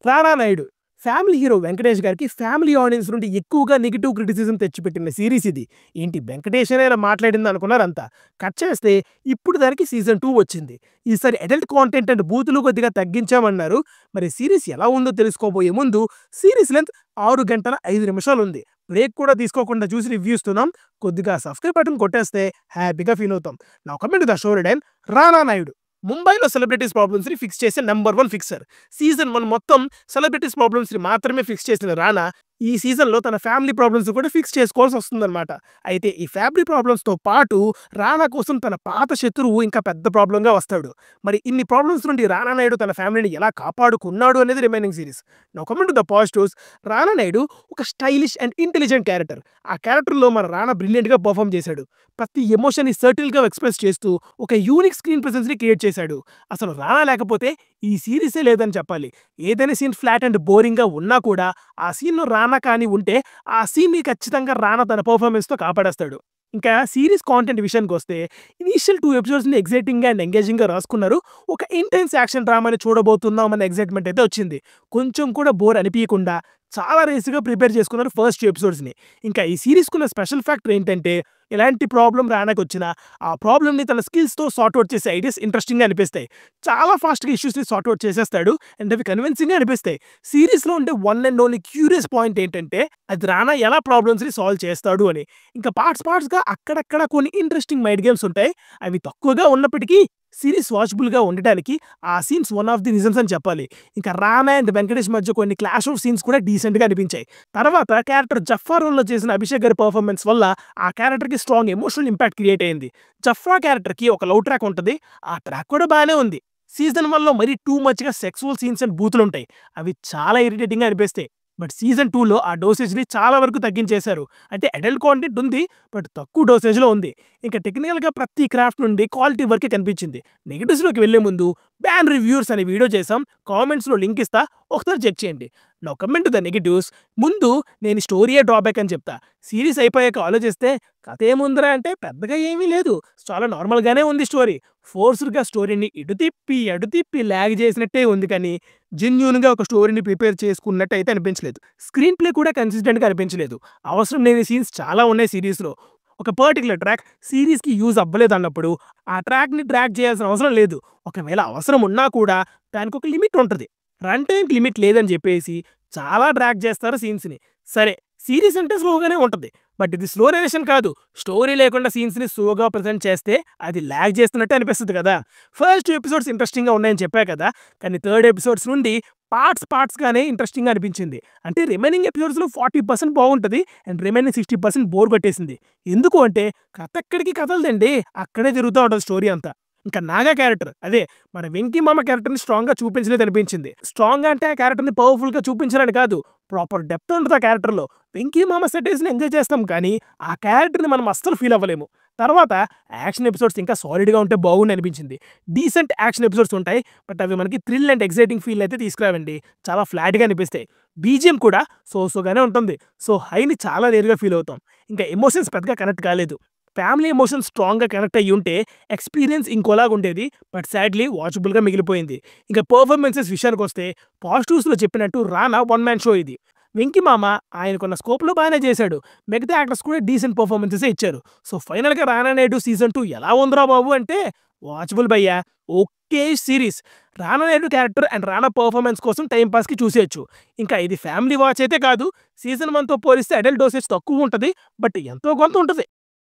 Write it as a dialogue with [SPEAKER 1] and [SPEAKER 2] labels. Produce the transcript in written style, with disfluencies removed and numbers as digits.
[SPEAKER 1] రానా Naidu family hero Venkatesh గారికి family audience నుండి ఎక్కువగా నెగిటివ్ క్రిటిసిజం తెచ్చిపెట్టిన సిరీస్ ఇది. ఏంటి వెంకటేష్ అనే ఇలా మాట్లాడింది అనుకున్నారంతా. కట్ చేస్తే ఇప్పుడు దానికి సీజన్ 2 వచ్చింది. ఈసారి అడల్ట్ కాంటెంట్ అండ్ బూతులు కొద్దిగా తగ్గించామన్నారు. మరి సిరీస్ ఎలా ఉందో తెలుసుకోబోయే ముందు సిరీస్ లెంత్ 6 గంటల 5 నిమిషాలు ఉంది. బ్రేక్ కూడా తీసుకోకుండా చూసి రివ్యూ ఇస్తున్నాం. కొద్దిగా సబ్స్క్రైబ్ బటన్ కొట్టేస్తే హ్యాపీగా ఫీల్ అవుతాం. నా కమెంట్ ద షో రెడ్ రానా నాయుడు ముంబైలో సెలబ్రిటీస్ ప్రాబ్లమ్స్ ని ఫిక్స్ చేసే నంబర్ 1 ఫిక్సర్. సీజన్ 1 మొత్తం సెలబ్రిటీస్ ప్రాబ్లమ్స్ ని మాత్రమే ఫిక్స్ చేసిన రానా ఈ సీజన్ లో తన ఫ్యామిలీ ప్రాబ్లమ్స్ కూడా ఫిక్స్ చేసుకోవాల్సి వస్తుందన్నమాట. అయితే ఈ ఫ్యామిలీ ప్రాబ్లమ్స్ తో పాటు రానా కోసం తన పాత శత్రువు ఇంకా పెద్ద ప్రాబ్లం గా వస్తాడు. మరి ఇన్ని ప్రాబ్లమ్స్ నుండి రానా నాయుడు తన ఫ్యామిలీని ఎలా కాపాడుకున్నాడు అనేది remaining series. Now coming to the positives, రానా నాయుడు ఒక స్టైలిష్ అండ్ ఇంటెలిజెంట్ క్యారెక్టర్. ఆ క్యారెక్టర్ లో మన రానా బ్రిలియంట్ గా పర్ఫామ్ చేశాడు. ప్రతి ఎమోషన్ ని సర్టిల్ గా ఎక్స్ప్రెస్ చేస్తూ ఒక యూనిక్ స్క్రీన్ ప్రెసెన్స్ ని క్రియేట్ చేశాడు. అసలు రానా లేకపోతే ఈ సిరీసే లేదని చెప్పాలి. ఏదైనా సీన్ ఫ్లాట్ అండ్ బోరింగ్ గా ఉన్నా కూడా ఆ సీన్ లో రానా కానీ ఉంటే ఆ సీన్ ని ఖచ్చితంగా రానా తన పర్ఫార్మెన్స్ తో కాపాడేస్తాడు. ఇంకా సిరీస్ కాంటెంట్ విషయానికి వస్తే ఇనీషియల్ 2 ఎపిసోడ్స్ ని ఎగ్జైటింగ్ గా అండ్ ఎంగేజింగ్ గా రాసుకున్నారు. ఒక ఇంటెన్స్ యాక్షన్ డ్రామాని చూడబోతున్నాం అనే ఎగ్జైట్మెంట్ అయితే వచ్చింది. కొంచెం కూడా బోర్ అనిపించకుండా చాలా రేసుగా ప్రిపేర్ చేసుకున్నారు ఫస్ట్ 2 ఎపిసోడ్స్ ని. ఇంకా ఈ సిరీస్ కున్న స్పెషల్ ఫ్యాక్టర్ ఏంటంటే ఎలాంటి ప్రాబ్లం రానాకి వచ్చినా ఆ ప్రాబ్లమ్ ని తన స్కిల్స్ తో సార్ట్ అవుట్ చేసే ఐడియాస్ ఇంట్రెస్టింగ్ గా అనిపిస్తాయి. చాలా ఫాస్ట్ గా ఇష్యూస్ ని సార్ట్ అవుట్ చేసేస్తాడు అండ్ అవి కన్విన్సింగ్ గా అనిపిస్తాయి. సిరీస్ లో ఉండే one and only curious point ఏంటంటే అది రానా ఎలా ప్రాబ్లమ్స్ ని సాల్వ్ చేస్తాడు అని. ఇంకా పార్ట్స్ గా అక్కడక్కడ కొన్ని ఇంట్రెస్టింగ్ మైండ్ గేమ్స్ ఉంటాయి. అవి తక్కువగా ఉన్నప్పటికీ సిరీస్ వాచబుల్ గా ఉండడానికి ఆ scenes one of the reasons అని చెప్పాలి. ఇంకా రానా అండ్ వెంకటేష్ మధ్య కొన్ని క్లాష్ ఆఫ్ సీన్స్ కూడా డీసెంట్ గా అనిపించాయి. తర్వాత క్యారెక్టర్ జఫ్ఫా రోల్ లో చేసిన అభిషేక్ గారి పర్ఫార్మెన్స్ వల్ల ఆ క్యారెక్టర్ కి స్ట్రాంగ్ ఎమోషనల్ ఇంపాక్ట్ క్రియేట్ అయింది. జఫ్ఫా క్యారెక్టర్ కి ఒక లవ్ ట్రాక్ ఉంటుంది. ఆ ట్రాక్ కూడా బాగానే ఉంది. సీజన్ 1 లో మరీ టూ మచ్ గా సెక్సువల్ సీన్స్ అండ్ బూతులు ఉంటాయి. అవి చాలా ఇరిటేటింగ్ గా అనిపిస్తాయి. బట్ సీజన్ 2 లో ఆ డోసేజ్ ని చాలా వరకు తగ్గించేశారు. అంటే అడల్ట్ కాంటెంట్ ఉంది, బట్ తక్కువ డోసేజ్ లో ఉంది. ఇంకా టెక్నికల్ గా ప్రతి క్రాఫ్ట్ నుండి క్వాలిటీ వరకే కనిపించింది. నెగటివ్స్ లోకి వెళ్లే ముందు బ్యాన్ రివ్యూర్స్ అనే వీడియో చేసాం. కామెంట్స్ లో లింక్ ఇస్తా, ఒకసారి చెక్ చేయండి. నా కమెంట్ ద నెగటివ్స్. ముందు నేను స్టోరీయే డ్రాబ్యాక్ అని చెప్తా. సిరీస్ అయిపోయాక ఆలోచిస్తే కథ ఏముందిరా అంటే పెద్దగా ఏమీ లేదు, చాలా నార్మల్ గానే ఉంది స్టోరీ. ఫోర్స్డ్ గా స్టోరీని ఇటు తిప్పి ల్యాగ్ చేసినట్టే ఉంది, కానీ జెన్యూన్ గా ఒక స్టోరీని ప్రిపేర్ చేసుకున్నట్టు అయితే అనిపించలేదు. స్క్రీన్ ప్లే కూడా కన్సిస్టెంట్ గా అనిపించలేదు. అవసరం లేని సీన్స్ చాలా ఉన్నాయి సిరీస్ లో. ఒక పర్టికులర్ ట్రాక్ సిరీస్ కి యూజ్ అవ్వలేదు అన్నప్పుడు ఆ ట్రాక్ ని ట్రాక్ చేయాల్సిన అవసరం లేదు. ఒకవేళ అవసరం ఉన్నా కూడా దానికి ఒక లిమిట్ ఉంటుంది. రన్ టైం లిమిట్ లేదని చెప్పేసి చాలా డ్రాగ్ చేస్తారు సీన్స్ ని. సరే, సిరీస్ అంటే స్లోగానే ఉంటుంది, బట్ ఇది స్లో నేరేషన్ కాదు. స్టోరీ లేకుండా సీన్స్ ని స్లోగా ప్రెజెంట్ చేస్తే అది ల్యాగ్ చేస్తున్నట్టు అనిపిస్తుంది కదా. ఫస్ట్ 2 ఎపిసోడ్స్ ఇంట్రెస్టింగ్ గా ఉన్నాయని చెప్పా కదా, కానీ థర్డ్ ఎపిసోడ్స్ నుండి పార్ట్స్ గానే ఇంట్రెస్టింగ్ గా అనిపించింది. అంటే రిమైనింగ్ ఎపిసోడ్స్ లో 40% బాగుంటుంది అండ్ రిమైనింగ్ 60% బోర్ కొట్టేసింది. ఎందుకు అంటే కథ ఎక్కడికి కథలదండి, అక్కడే తిరుగుతూ ఉంటుంది స్టోరీ అంతా. ఇంకా నాగా క్యారెక్టర్, అదే మన వెంకీ మామ క్యారెక్టర్ ని స్ట్రాంగ్ గా చూపించలేదు అనిపించింది. స్ట్రాంగ్ అంటే ఆ క్యారెక్టర్ ని పవర్ఫుల్ గా చూపించాలని కాదు, ప్రాపర్ డెప్త్ ఉంటుంది ఆ క్యారెక్టర్ లో. వెంకీ మామ సెటైల్స్ ని ఎంజాయ్ చేస్తాం, కానీ ఆ క్యారెక్టర్ ని మనం అస్సలు ఫీల్ అవ్వలేము. తర్వాత యాక్షన్ ఎపిసోడ్స్ ఇంకా సాలిడ్ గా ఉంటే బాగుండి అనిపించింది. డీసెంట్ యాక్షన్ ఎపిసోడ్స్ ఉంటాయి, బట్ అవి మనకి థ్రిల్ అండ్ ఎక్సైటింగ్ ఫీల్ అయితే తీసుకురావండి. చాలా ఫ్లాట్ గా అనిపిస్తాయి. బీజిఎం కూడా సోగానే ఉంటుంది. సో హైని చాలా రేరుగా ఫీల్ అవుతాం. ఇంకా ఎమోషన్స్ పెద్దగా కనెక్ట్ కాలేదు. ఫ్యామిలీ ఎమోషన్స్ స్ట్రాంగ్ గా కనెక్ట్ అయ్యి ఉంటే ఎక్స్పీరియన్స్ ఇంకోలాగా ఉండేది, బట్ సాడ్లీ వాచబుల్ గా మిగిలిపోయింది. ఇంకా పర్ఫార్మెన్సెస్ విషయానికి వస్తే పాజిటివ్స్ లో చెప్పినట్టు రానా వన్ మ్యాన్ షో ఇది. వెంకీ మామ ఆయనకున్న స్కోప్ లో బాగానే చేశాడు. మిగతా యాక్టర్స్ కూడా డీసెంట్ పర్ఫార్మెన్సెస్ ఇచ్చారు. సో ఫైనల్ గా రానా నాయుడు సీజన్ 2 ఎలా ఉందిరా బాబు అంటే వాచబుల్ భయ్యా, okay series. Rana Naidu character and Rana performance కోసం టైం పాస్ కి చూసేయచ్చు. ఇంకా ఇది ఫ్యామిలీ వాచ్ అయితే కాదు. సీజన్ 1 తో పోలిస్తే అడల్ట్ డోసేజ్ తక్కువ ఉంటుంది, బట్ ఎంతో కొంత ఉంటుంది.